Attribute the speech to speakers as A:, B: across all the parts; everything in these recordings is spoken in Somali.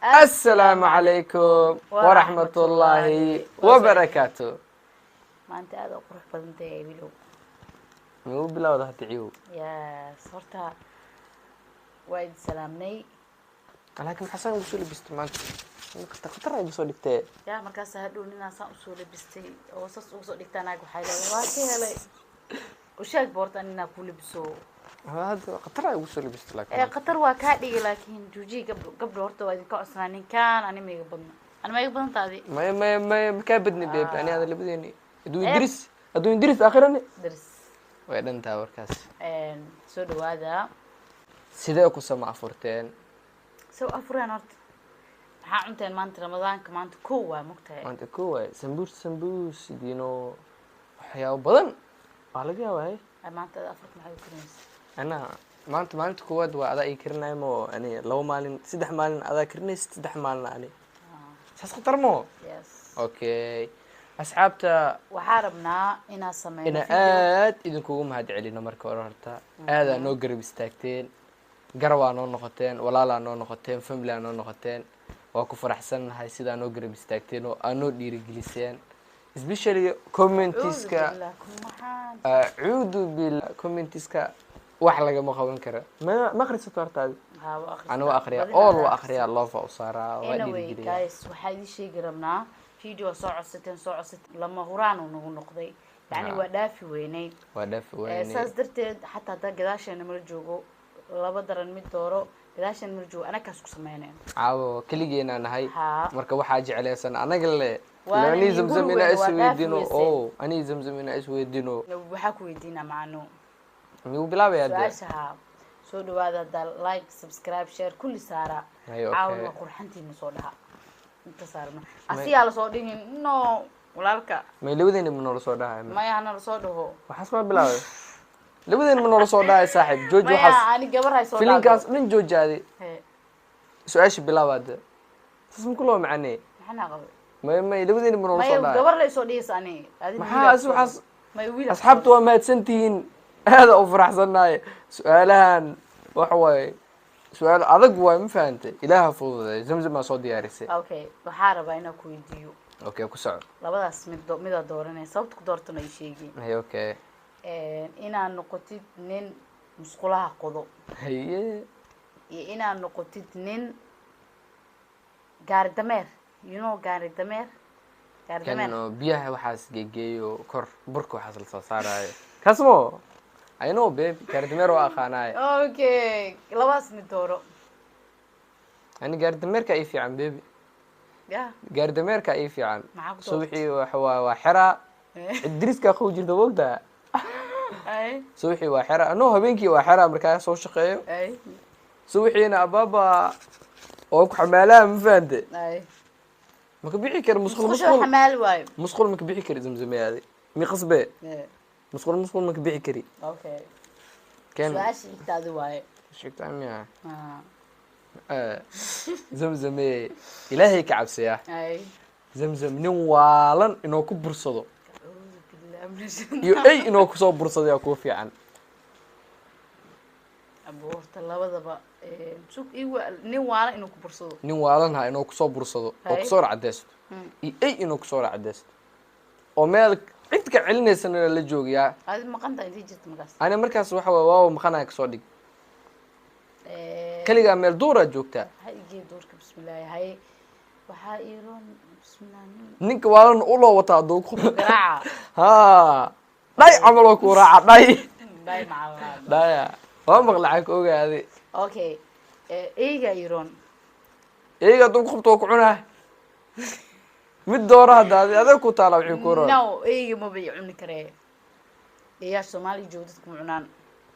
A: السلام عليكم ورحمة الله وبركاته.
B: ما أنت هذا قروح بدنتي بلو
A: مو بلا وضع تعيو
B: يا صرتها وايد سلامني
A: لكن حسن وصول بستمان تقطر أي بصول بتاعي
B: يا مركز هادو نينا سان أصول بستي وصص وصول دكتانا جو حيلا واسي هلاي وشاك بورتان نينا كل بسو
A: هذا قطر أي وصول بست لكن
B: قطر وكادي لكن جوجي قبل هورتو وايد كأسنانين كان أنا ما يقبضنا أنا ما يقبضن تادي
A: ما كابدني بيب يعني هذا اللي بديني أدو يدرس آخرا
B: درس
A: وين تاور كاس
B: سودو هذا
A: سيدا أكو سمع فورتين
B: سو أفران هورت maxaa cunteen maanta ramadaanka maanta kow waa mugtahay
A: maanta kow waay sambuus diino waxyaabo badan waa laga yaabaa
B: maanta afarta maxay u karinaysaa
A: ana maanta koowaad waa adaa ii karinayo mo ani 2 maalin 3 maalin adaa karinaysa 3 maalin ani saas khatar mo
B: yes
A: okay asxaabta
B: waxaa rabnaa inaan sameeyno
A: ina aad idinkugu mahad celino marka hore horta aad noo garab istaagteen garwaa noo noqoteen walaalaa noo noqoteen family noo noqoteen waa ku faraxsanahay sida noo garab istaagteen oo aan noo dhiirigeliseen especially commentiska a'uudu bil commentiska wax laga ma qaban kara ma akhrisato hortaadi ana waa akhriya all waa akhriya love u saaraa waa dhiirigeliya
B: guys waxaa idin sheegi rabnaa video soo codsateen lama huraan uu nagu noqday yani waa dhaafi weynay saas darteed xataa hadda gadaasheena mala joogo laba daran mid dooro gadaashan marjoo ana kaas ku sameeyeen
A: caawo kaligeena nahay marka waxa jeclaysan anaga le laani zamzamina isweydino oo ani zamzamina isweydino
B: waxa ku weydiina maano
A: miu bilaabay hadda
B: soo dhawaada dal like subscribe share kulli saara caawo qurxantiina soo dhaha inta saarna asiya la soo dhigin no walaalka
A: may lawadeen ma noo soo dhahay
B: ma yaana la soo dhaho
A: waxaas ma bilaabay labadeen ma noo soo dhaay saaxib joojo waxaas
B: ani gabar hay soo dhaay
A: filinkaas dhan joojaadi su'aash bilaabada sasum kuloo macnee
B: maxana qabo
A: ma labadeen ma noo soo dhaay
B: gabar lay soo dhiisani
A: maxaas waxaas asxaabtu waa maadsantihiin aad u faraxsanahay su'aalahan waxa way su'aal adag waa ma fahamtay ilaaha fududay zamzam soo diyaarisay
B: okay waxa rabaa inaan ku weydiiyo
A: okay ku soco
B: labadaas mid dooranay sababta ku doortana ay sheegay
A: okay
B: inaan noqotid nin musqulaha qodo
A: haye
B: iyo inaan noqotid nin gaari dameer gaari dameer
A: كانوا بيها وحاس جيجيو كور بركو حاصل صارا كاسمو I know baby كاردمير واخاناي
B: اوكي لباس ندورو
A: يعني كاردمير كيف عن بيبي
B: يا
A: كاردمير كيف عن صبحي وحرا الدريس كاخو جرد وقتها
B: اي
A: صبحي وحرا انو هبينكي وحرا مركا سو شقيو
B: اي
A: صبحينا بابا oo ku xamaalaha ma faante
B: ay
A: ma ka bixi kar musqul
B: xamaal waay
A: musqul ma ka bixi kar zamzamiyaadi mi qasbe musqul ma ka bixi kari
B: okay
A: kan
B: su'aashi taadu waay
A: shigtaamiya zamzame ilaahay ka cabsiya
B: ay
A: zamzam nin waalan inoo ku bursado iyo ay inoo ku soo bursado yaa ku fiican
B: abuurta labadaba suuq nin waala inuu ku bursado
A: nin waalan ha inuu ku soo bursado oo ku soo racdeysto ay inuu ku soo racdeysto oo meel cid ka celinaysan la joogiyaa
B: aad maqanta intii jirta markaas
A: ana markaas waxa waa maqanaa ka soo dhig kaliya meel duura joogta
B: hay geed duurka bismillah hay waxa iiroon bismillah
A: ninka waalan u loo wataa doo ku
B: garaaca
A: ha dhay amalo ku raaca dhay
B: macallaa
A: dhaya waa maqlacay ku ogaade
B: okay eega iiroon
A: eega duu qabto ku cunaa mid doora hadaadi adag ku taala wixii ku roon
B: no eega ma bay cuni karee eeya Soomaali joogdad ku cunaan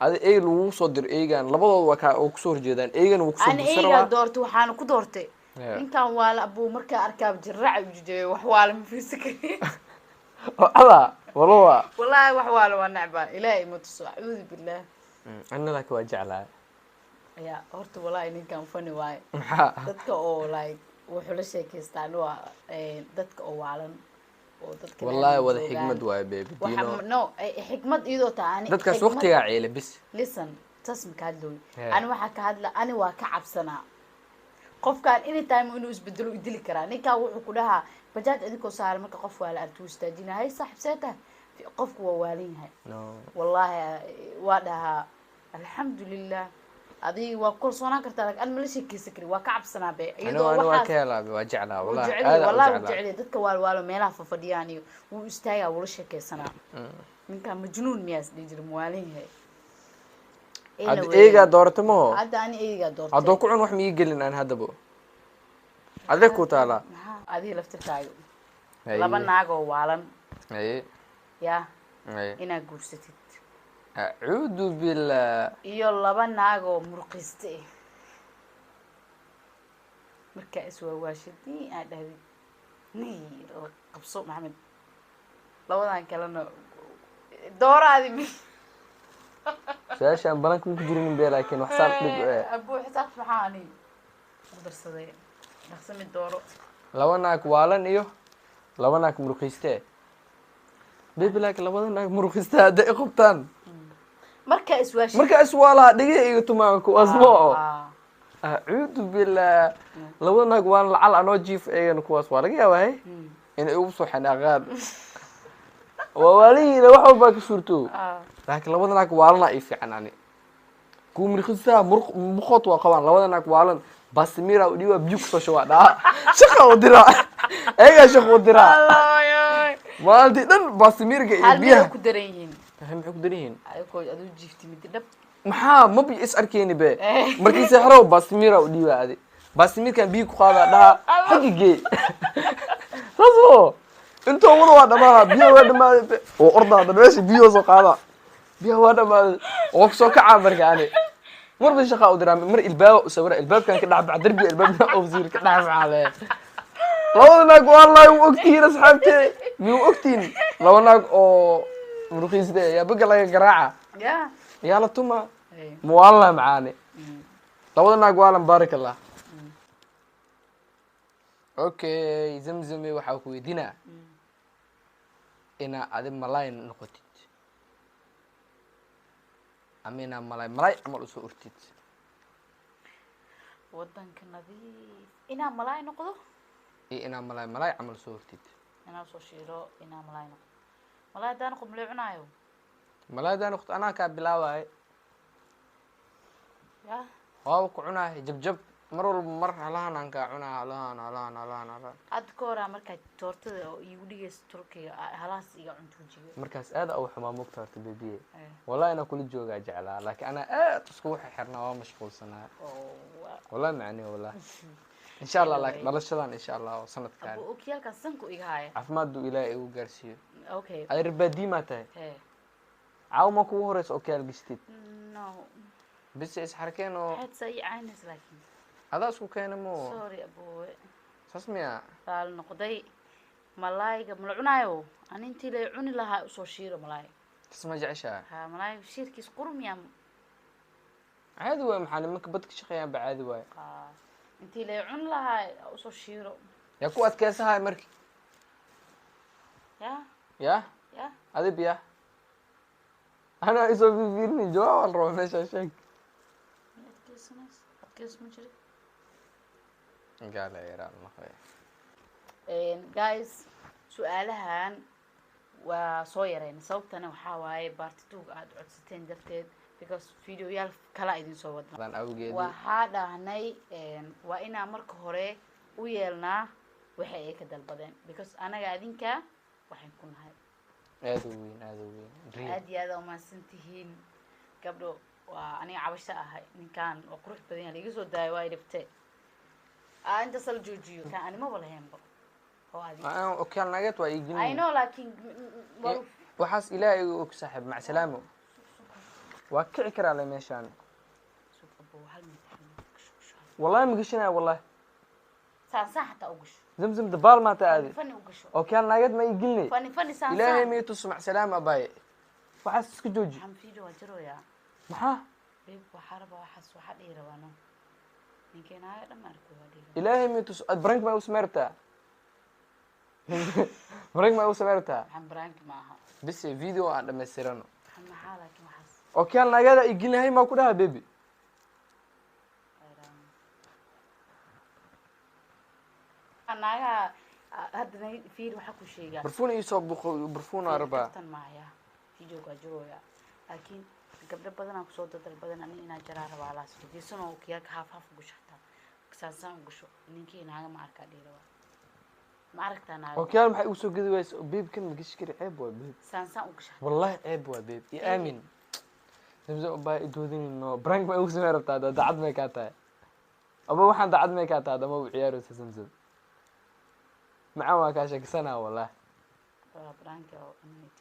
A: adi eeg lagu soo dir eegan labadooda waa ka oo ku soo horjeedaan eegan uu ku soo
B: bursara eega doorto waxaan ku doortay intaan waala abuu marka arkaab jiraac u jijeeyo wax waala ma fiirsikay
A: ala
B: wallahi wax waala waa nacba ilaahay ma tuso a'uudu billah
A: أنا لك وجعلها.
B: يا أرت والله إني كان فني واي. دتك أو like وحول شيء كيستانوا دتك أو علن.
A: والله ولا حكمة واي بيبي.
B: no حكمة إيدو تاني.
A: دتك وقت يا عيلة بس.
B: listen تسمع كهدلوي. أنا وحك هدلا أنا وكعب سنة. qofkaan anytime inuu isbedelo idili karaa ninkaa wuxuu ku dhahaa bajaaj adigoo saaran marka qof waa la artuu istaajina hay saaxib seeta qofku waa waalan yahay wallahi waa dhahaa alxamdulilah adii waa kalsoonaan kartaa laakiin aan ma la sheekeysan karin waa ka cabsanaa be
A: iyadoo waxaas waa jeclaa
B: wallahi jeclaa dadka waalo meelaha fafadhiyaan iyo wuu istaagaa wuu la sheekeysanaa ninkaa majnuun miyaas dhihi jira muwaalin yahay
A: hadda eegaa doorata maho
B: hadda ani eegaa doorta
A: haddoo ku cun wax mii gelin aan haddaba adee ku taalaa
B: adiga laftirkaaga laba naagoo waalan ya inaad guursatid
A: acuudu billah
B: iyo laba naagoo murqiste markaa iswaawaashadii aad dhahdid nii qabso maxamed labadan kalena dooraadi mi
A: su-aashaan balanka ma ku jirin be laakiin wax saab dhib
B: abuu xisaab maxaani ku darsaday dhaqsami dooro
A: laba naag waalan iyo laba naag muruqiste baby like labada naag muruqiste hadday i qabtaan
B: markaa
A: iswaalaa dhige iyo tumaan kuwaas ma oo acuudu billah labada naag waan lacal anoo jiif eegana kuwaas waa laga yaabaa inay ugu soo xanaaqaan waa waalihiina wax walbaa ka suurto laakiin labada naag waalana ay fiican ani kuwa muruqista muqood waa qabaan labada naag waalan basimira u dhiiba biyo kusoo shawaa dhaa shaqa u diraa eegaa shaqa u diraa maalintii dhan basimirga iyo biyaha
B: ku daran yihiin
A: maxay ku daran yihiin
B: aduu jiifti mid dhab
A: maxaa mabi is arkeyni be markii seexrow basimira u dhiiba adi basimirkan biyo ku qaadaa dhaha xagigee saas oo intoo wada waa dhamaada biyo waa dhamaada oo ordaada meesha biyo soo qaada biyo waa dhamaada oo kusoo kacaa marka ani marba shaqa u diraa mar ilbaaba u sawira ilbaabkan ka dhac darbiga ilbaabka oo wasiir ka dhac maale labada naag wallahi u ogtiin asxaabtay miyuu ogtiin laba naag oo muruqiste yaa baga laga garaaca yaa la tuma muwalla macaani labada naag waalan barakallah okay zamzami waxa ku weydiinaa ina adi malay noqotid amina malay amal usoo urtid
B: wadanka nadiif inaa malay noqdo
A: ina malay amal soo urtid
B: inaa soo shiiro inaa malay noqdo malay daan qof malay cunaayo
A: malay daan qof anaa ka bilaaway
B: ya
A: waa ku cunaa jabjab mar walba mar halahan aan ka cunaa halahan
B: ad koora marka toortada oo igu dhigayso turkiga halaas iga cuntuujiga
A: markaas aad u xumaa mugta horta baby wallahi ana kula joogaa jeclaa laakiin ana aad isku xirnaa waa mashquulsanaa wallahi macni wallahi insha Allah laakiin dhalashadan insha Allah sanadkan
B: oo kiyalka sanku iga haya
A: caafimaad ilaahay igu gaarsiiyo
B: okay
A: ay ribadi ma tahay caaw ma ku horeyso oo keel gistid
B: no
A: bis is xarkeen oo
B: had say aynas laakiin
A: هذا اسمه كان مو
B: سوري ابوي
A: اسمع
B: قال نقضي ملاي قبل عنايو انا انتي لي عوني لها سو شيرو ملاي
A: تسمع جعشها
B: ها ملاي شيركي سقرم يا
A: عادي وين محل منك بدك شقيان بعادي وين
B: انتي لي عون لها سو شيرو
A: يا كوات كاسها مركي يا هذا بيا انا اسوي فيني جوا ولا روح ماشي عشان قال يا رب الله خير
B: guys su'aalahan waa soo yareen sababtana waxa waaye baartituug aad codsateen darteed because videoyaal kala idin soo wadnaa waxaa dhahnay waa inaan marka hore u yeelnaa waxa ay ka dalbadeen because anaga adinka waxaan ku nahay
A: aad u weyn
B: aad iyo aad u maasantihiin gabdho waa aniga cabasho ahay ninkaan oo qurux badan yahay iga soo daayo waa dhibtay inta sal joojiyo kan anima wala heenba oo adi
A: okay nagat waa igin
B: I know laakiin
A: waxaas ilaahay uu ku saaxib mac salaamo waa kici karaa la meeshaan wallahi ma gashanaa wallahi
B: saxta u gasho
A: zamzam dabaal ma taadi
B: fani u gasho
A: okay nagat ma igilni
B: fani saan
A: ilaahay ma tus mac salaamo bay waxaas isku jooji
B: waxaan video wajiroya
A: maxaa
B: beeb waxa raba waxaas waxa dhiirawaano ninkeena ay dhamarku waa dhiira
A: ilaahay ma tus brank ma usmeerta brank ma usmeerta
B: waxaan brank ma aha
A: bis video aan dhameystirano
B: maxaa laakiin waxaas
A: okay nagada igilnahay ma ku dhaha baby
B: أنا هذا فير وحكوا شيء
A: برفون يصاب برفون أربعة
B: كفتن معايا فيديو كجرويا لكن قبل بدنا بصوت البدن أني أنا جرى ربع في سنة وكياك هاف قش حتى كساسان قشوا نيجي أنا ما أركض يروا ما أركض أنا
A: أوكي ما حيوسو كذا ويس بيب كم مقش كري عيب وبيب
B: سانسان وقش
A: والله عيب وبيب يأمن نبزق باي دودين إنه برانك ما يوسو مرة بتاعه ده عد ما كاته أبو واحد ده عد ما كاته ده مو بعياره سمسم معه ما كاشك سنة والله
B: برانك أو أميت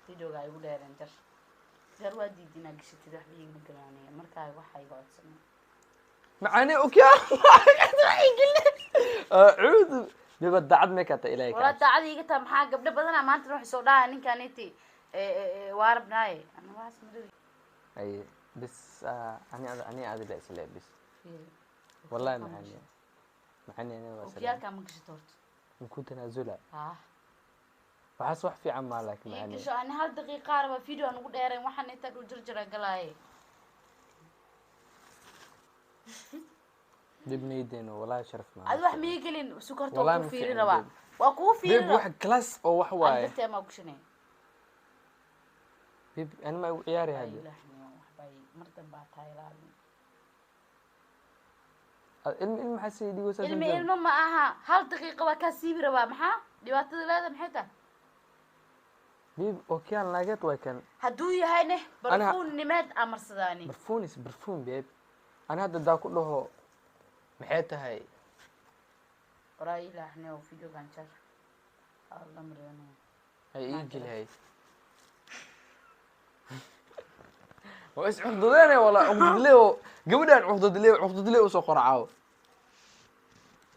B: فيديو قاعد يقول يا رنجر جروا دي دينا قشة تدحبين مقرانية مركاي وحي يقعد سنة
A: معاني أوكي عود بيبقى دعد ما كاته إليك
B: ولا دعد يجي تام حاجة قبل بدنا ما تروح سوداء إن كانتي وارب ناي أنا ما أسمع
A: أي بس أنا هذا لا سلام بس والله معاني أنا بس
B: وكيا كم قشتورت
A: نكون تنازلها وحس في عمالك معاني
B: إيش أنا هالدقيقة أربع فيديو أنا قد أرين وحنا نتاكل جرجرة قلاي
A: دبني يدينه والله شرف معاه
B: أروح ميقلين سكرت وكوفيري ربع وكوفيري
A: بيب واحد كلاس أو وحواي
B: أنت ما وكشني
A: بيب أنا ما عياري هذا
B: مرتب بعتها يلالي
A: علم حسيدي وساسن
B: علم ما أها هل دقيقة وكاسيب ربع محا ديوات لا محيطة
A: بيب أوكي أنا لقيت وكان
B: هدوي هاي برفون نماد أمر صداني
A: برفون بيب أنا هذا دا كله محيطة هاي
B: رأي لا إحنا وفيديو كان شر الله مرينا
A: هاي يجي هاي وإيش عقدتني والله عقدتلي قبل عقدتلي وسكر عاو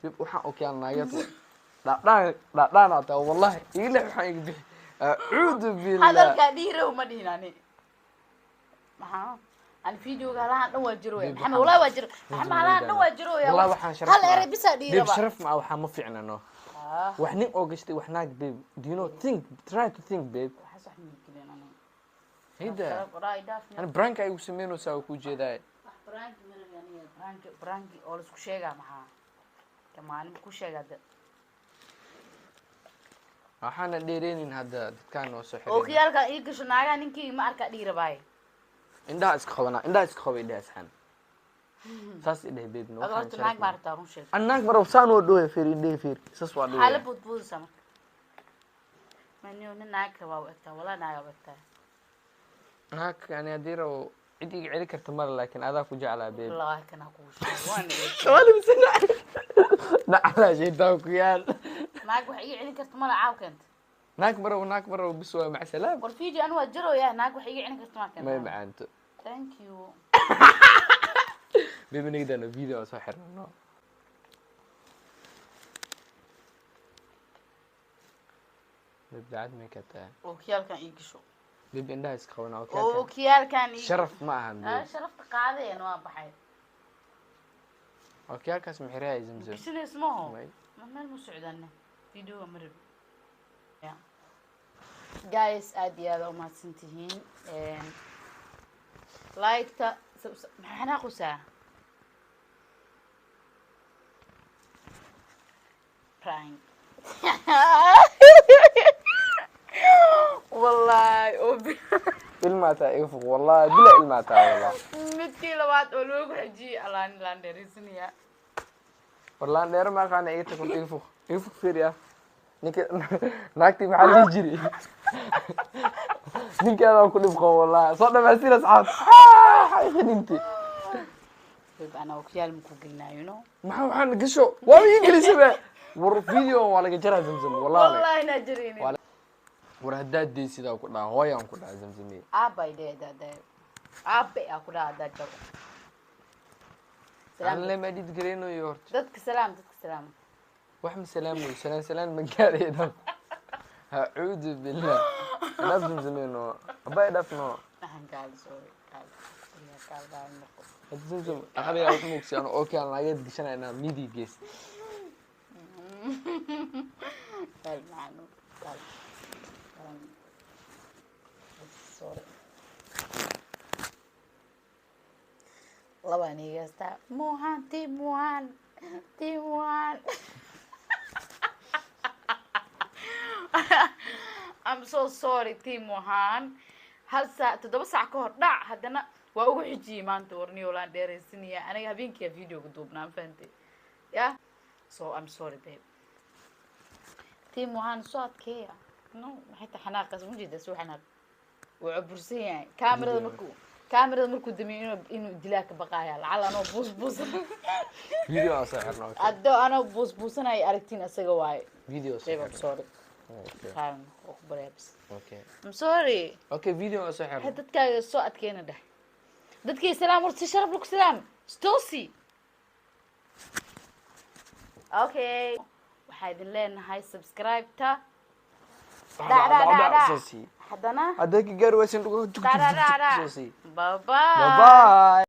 A: بيب وحق أوكي أنا لقيت لا أنا والله يقول حق بي أعوذ بالله
B: هذا الكبير وما ديناني ما الفيديو قال أنا نوجروه محمد والله وجر محمد أنا نوجروه
A: والله وحنا شرف
B: هل أري بس ديره
A: بيب شرف معه وحنا ما في عنا إنه وحنا أوجشتي وحناك بيب do you know try to think بيب
B: حسح مني كده أنا
A: هيدا أنا برانك أيوة سمينه ساوي كوجي ذا
B: برانك من يعني برانك أول سكشيجا معها كمان كوشيجا ده
A: waxaana dheereenin hadda dadkaan oo soo xiray
B: oo kiyalka ii gasho naaga ninkii ma arka dhiirabay
A: indhaha iska qabay dhaasxan saas idhay beebno
B: waxaan naag maarta run sheeg
A: annaag maro saan oo dhooy fiir indhay fiir sas waa dhooy
B: xaalad budbud sama maniyo naag ka waa waqta wala naag waqta
A: naag yani adiro cid iga celi karta mar laakiin adaa ku jeclaa beeb
B: wallahi kana ku sheeg waan
A: wali bisna nacala shaytaan ku yaal
B: naag wax iga celin karto mala caaw keenta
A: naag maro bis waa mac salaam
B: war fiidi anu waa jirooyaa naag wax iga celin karto ma keenta
A: may macaanto
B: thank you
A: beeb nigdana video soo xirnano beeb daad ma ka taa
B: oo kiyalkan ii gasho
A: beeb indhaha iska qabana
B: oo kiyalkan ii
A: sharaf ma ahan beeb
B: sharafta qaadeen waa baxay
A: اوكي هالكاس محرية زمزم
B: شنو اسمه؟ ما المسعدنا فيديو مرب يا جايز ادي هذا وما تنتهين لايك تا حناخذ ساعة براين والله
A: الماتا يفوق والله بلا الماتا والله
B: 100 كيلوات ولوغ حجي الان لاندريسنيا
A: والله دير ما كان اي تكون يفوق فيريا ناكتي محل يجري نيك انا كل بقى والله صدق ما يصير اصحاب انت
B: يبقى انا وكيال مكو قلنا يو
A: ما waxaan gasho waa ingiriisi ba war video wala jara zamzam
B: والله نجريني
A: war haddaad day sidaa ku dhaa hooyaan ku dhaa zamzamiye
B: aabay deedada aabay ku dhaa dad
A: salaam le ma did gareenayo horta
B: dadka salaam
A: wax ma salaamoy salaan ma gaaraydo a'uudu billah naf zamzamino abay dafno
B: gaal sorry gaal
A: zamzam aqali aad muugsi aan oo kaan lageed gashanayna midi gees
B: gaal maano gaal sorry labaniga sta Mohan team one I'm so sorry team Mohan hal saac 7 saac ka hor dhac hadana waa ugu xijiyay maanta warniyo laan dheeraysinaya aniga habeenkii video ka duubnaan fahantay yeah so I'm sorry babe team Mohan soo adkeeya no maxay taxanaaqas mujida soo xanaaq waa bursan yahay كاميرا مركو دمي إنه دلاك بقايا على أنا بوس
A: فيديو أصحر
B: أدو أنا بوس أنا أركتين أسقواي
A: فيديو
B: أصحر sorry كان أخبري بس
A: okay
B: I'm sorry
A: okay فيديو أصحر
B: حدتك الصوت كينا ده دتك سلام ورث شرب لك سلام ستوسي okay وحيد لنا هاي سبسكرايب تا
A: دا
B: حدنا
A: هذاك جار واسن
B: باي باي